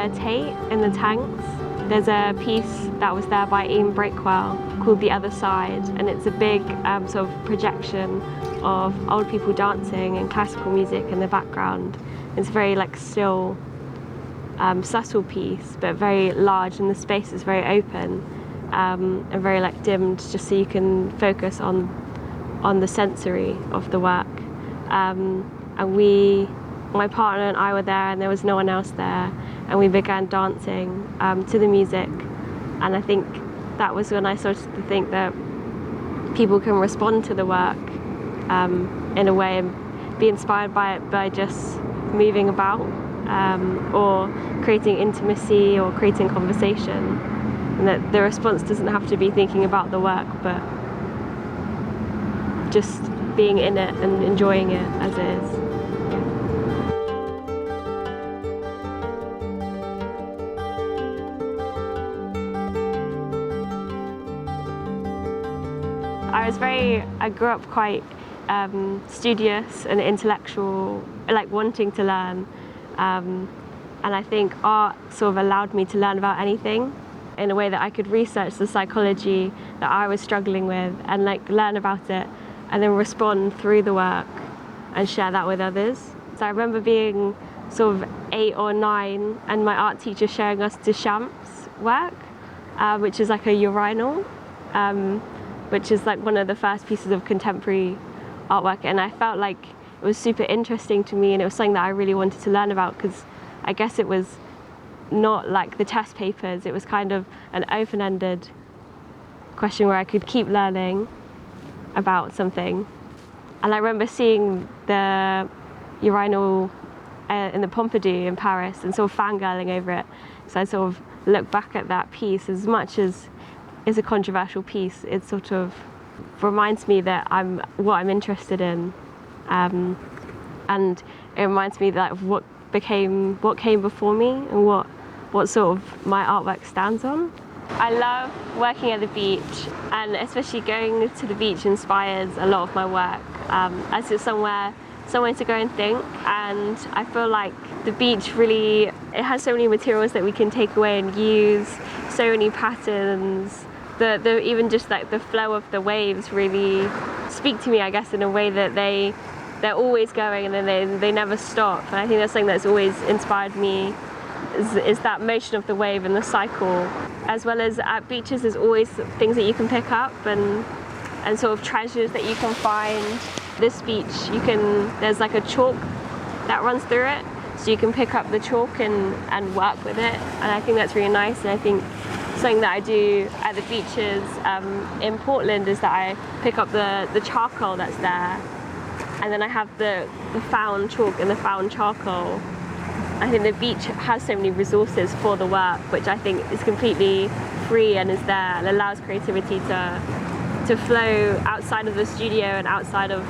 the Tate in the Tanks. There's a piece that was there by Ian Breakwell called The Other Side, and it's a big sort of projection of old people dancing and classical music in the background. It's a very like still, subtle piece, but very large, and the space is very open and very like dimmed, just so you can focus on the sensory of the work. And my partner and I were there, and there was no one else there, and we began dancing to the music. And I think that was when I started to think that people can respond to the work in a way and be inspired by it by just moving about or creating intimacy or creating conversation, and that the response doesn't have to be thinking about the work, but just being in it and enjoying it as it is. I grew up quite studious and intellectual, like wanting to learn, and I think art sort of allowed me to learn about anything in a way that I could research the psychology that I was struggling with and like learn about it and then respond through the work and share that with others. So I remember being sort of 8 or 9 and my art teacher showing us Duchamp's work, which is like a urinal, which is like one of the first pieces of contemporary artwork, and I felt like it was super interesting to me, and it was something that I really wanted to learn about, because I guess it was not like the test papers, it was kind of an open-ended question where I could keep learning about something. And I remember seeing the urinal in the Pompidou in Paris and sort of fangirling over it, so I sort of look back at that piece. As much as it's a controversial piece, it sort of reminds me that what I'm interested in, and it reminds me that what came before me and what sort of my artwork stands on. I love working at the beach, and especially going to the beach inspires a lot of my work, as it's somewhere to go and think. And I feel like the beach really, it has so many materials that we can take away and use, so many patterns. Even just like the flow of the waves really speak to me, I guess, in a way that they're always going and then they never stop. And I think that's something that's always inspired me, is that motion of the wave and the cycle. As well as at beaches, there's always things that you can pick up and sort of treasures that you can find. This beach, there's like a chalk that runs through it, so you can pick up the chalk and work with it. And I think that's really nice. And I think something that I do at the beaches in Portland is that I pick up the charcoal that's there, and then I have the found chalk and the found charcoal. I think the beach has so many resources for the work, which I think is completely free and is there and allows creativity to flow outside of the studio and outside of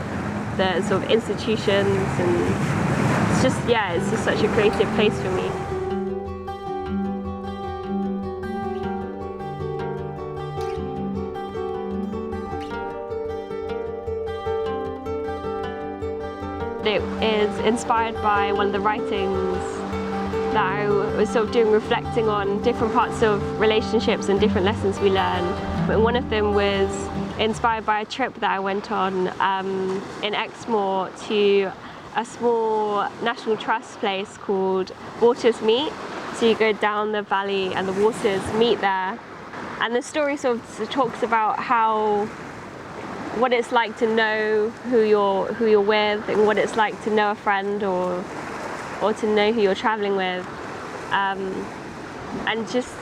the sort of institutions, and it's just such a creative place for me. It is inspired by one of the writings that I was sort of doing, reflecting on different parts of relationships and different lessons we learned. But one of them was inspired by a trip that I went on in Exmoor to a small National Trust place called Waters Meet. So you go down the valley and the waters meet there. And the story sort of talks about what it's like to know who you're with, and what it's like to know a friend or to know who you're traveling with, and just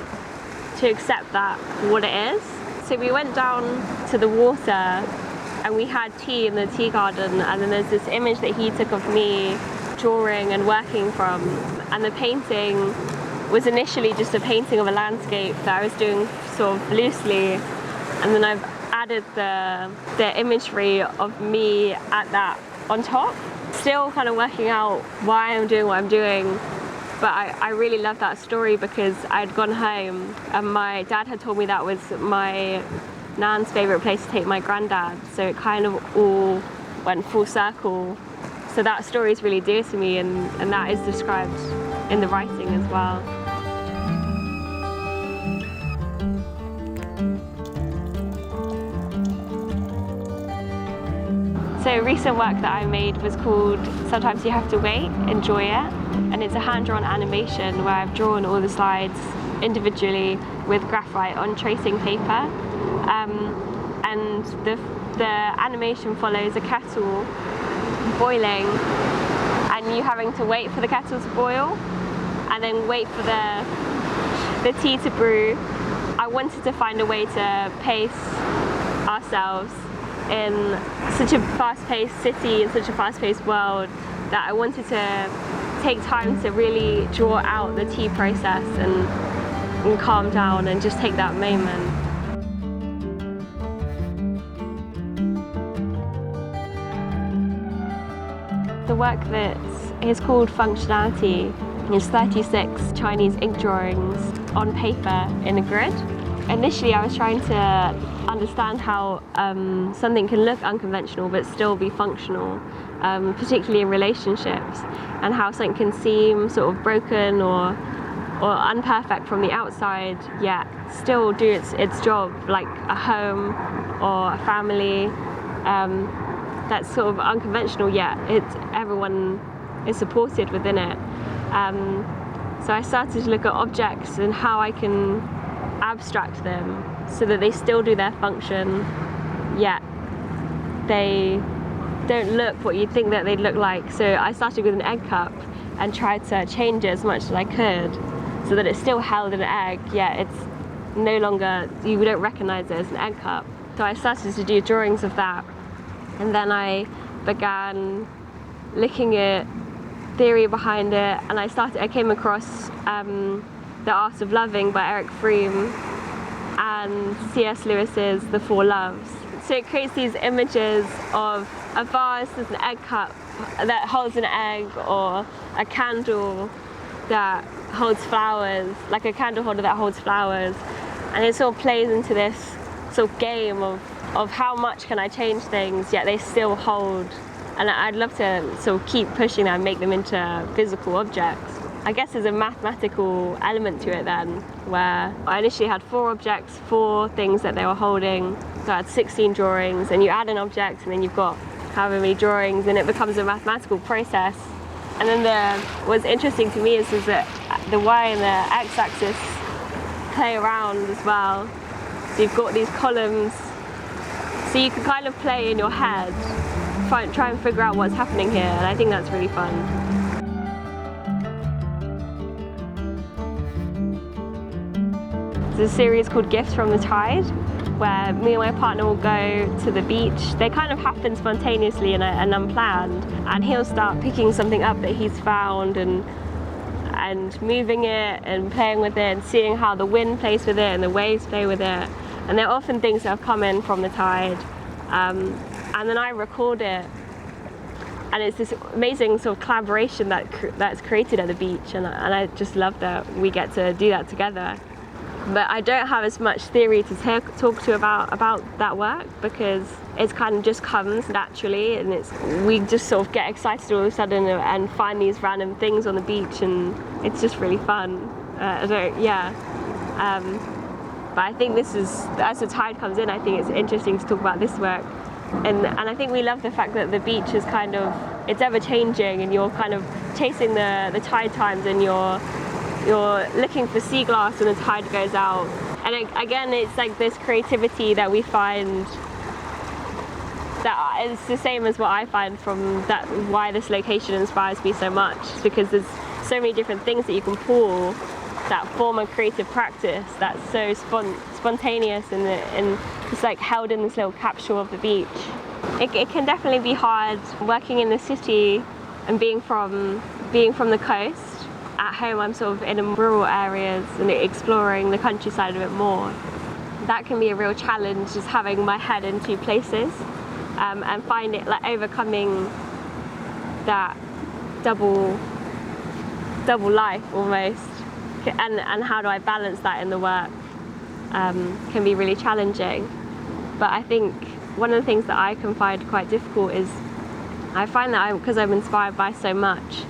to accept that for what it is. So we went down to the water and we had tea in the tea garden, and then there's this image that he took of me drawing and working from, and the painting was initially just a painting of a landscape that I was doing sort of loosely, and then I've added the imagery of me at that on top. Still kind of working out why I'm doing what I'm doing, but I really love that story because I'd gone home and my dad had told me that was my nan's favourite place to take my granddad, so it kind of all went full circle. So that story is really dear to me, and that is described in the writing as well. So a recent work that I made was called Sometimes You Have to Wait, Enjoy It. And it's a hand-drawn animation where I've drawn all the slides individually with graphite on tracing paper. And the animation follows a kettle boiling and you having to wait for the kettle to boil and then wait for the tea to brew. I wanted to find a way to pace ourselves in such a fast-paced city, in such a fast-paced world, that I wanted to take time to really draw out the tea process and calm down and just take that moment. The work that is called Functionality is 36 Chinese ink drawings on paper in a grid. Initially I was trying to understand how something can look unconventional but still be functional, particularly in relationships, and how something can seem sort of broken or unperfect from the outside, yet still do its job, like a home or a family. That's sort of unconventional, yet everyone is supported within it. So I started to look at objects and how I can abstract them so that they still do their function, yet they don't look what you'd think that they'd look like. So I started with an egg cup and tried to change it as much as I could so that it still held an egg, yet it's no longer, you don't recognize it as an egg cup. So I started to do drawings of that, and then I began looking at theory behind it, and I came across The Art of Loving by Eric Froome and C.S. Lewis's The Four Loves. So it creates these images of a vase with an egg cup that holds an egg, or a candle that holds flowers, like a candle holder that holds flowers. And it sort of plays into this sort of game of how much can I change things, yet they still hold. And I'd love to sort of keep pushing them and make them into physical objects. I guess there's a mathematical element to it then, where I initially had 4 objects, 4 things that they were holding. So I had 16 drawings, and you add an object and then you've got however many drawings, and it becomes a mathematical process. And then what's interesting to me is that the Y and the X axis play around as well. So you've got these columns, so you can kind of play in your head, try and figure out what's happening here, and I think that's really fun. There's a series called Gifts from the Tide, where me and my partner will go to the beach. They kind of happen spontaneously and unplanned, and he'll start picking something up that he's found and moving it and playing with it and seeing how the wind plays with it and the waves play with it. And they're often things that have come in from the tide. And then I record it, and it's this amazing sort of collaboration that's created at the beach, and I just love that we get to do that together. But I don't have as much theory to talk to about that work, because it kind of just comes naturally, and we just sort of get excited all of a sudden and find these random things on the beach, and it's just really fun. But I think as the tide comes in, I think it's interesting to talk about this work. And I think we love the fact that the beach is kind of, it's ever changing, and you're kind of chasing the tide times, and you're looking for sea glass when the tide goes out. And again, it's like this creativity that we find that is the same as what I find from that, why this location inspires me so much, because there's so many different things that you can pull that form a creative practice that's so spontaneous and it's like held in this little capsule of the beach. It can definitely be hard working in the city and being from the coast. At home I'm sort of in rural areas and exploring the countryside a bit more. That can be a real challenge, just having my head in 2 places, and find it like overcoming that double life almost. And how do I balance that in the work can be really challenging. But I think one of the things that I can find quite difficult is I find that because I'm inspired by so much,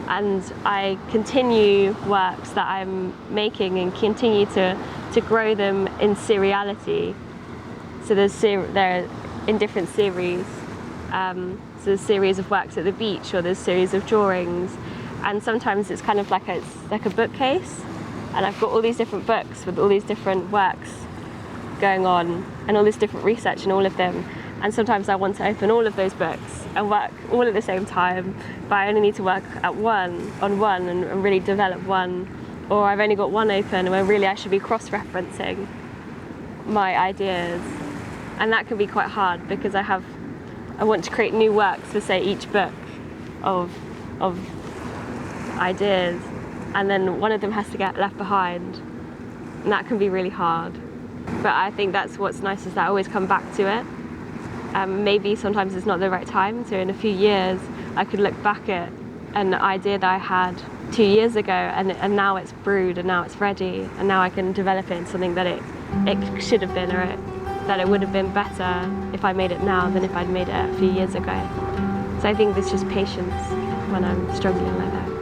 and I continue works that I'm making and continue to grow them in seriality. So they're in different series. So there's a series of works at the beach, or there's a series of drawings, and sometimes it's kind of like a bookcase, and I've got all these different books with all these different works going on, and all this different research in all of them. And sometimes I want to open all of those books and work all at the same time, but I only need to work on one and really develop one. Or I've only got one open where really I should be cross-referencing my ideas. And that can be quite hard because I want to create new works for, say, each book of ideas, and then one of them has to get left behind, and that can be really hard. But I think that's what's nice, is that I always come back to it. Maybe sometimes it's not the right time, so in a few years I could look back at an idea that I had 2 years ago, and now it's brewed, and now it's ready, and now I can develop it into something that it should have been, or that it would have been better if I made it now than if I'd made it a few years ago. So I think there's just patience when I'm struggling like that.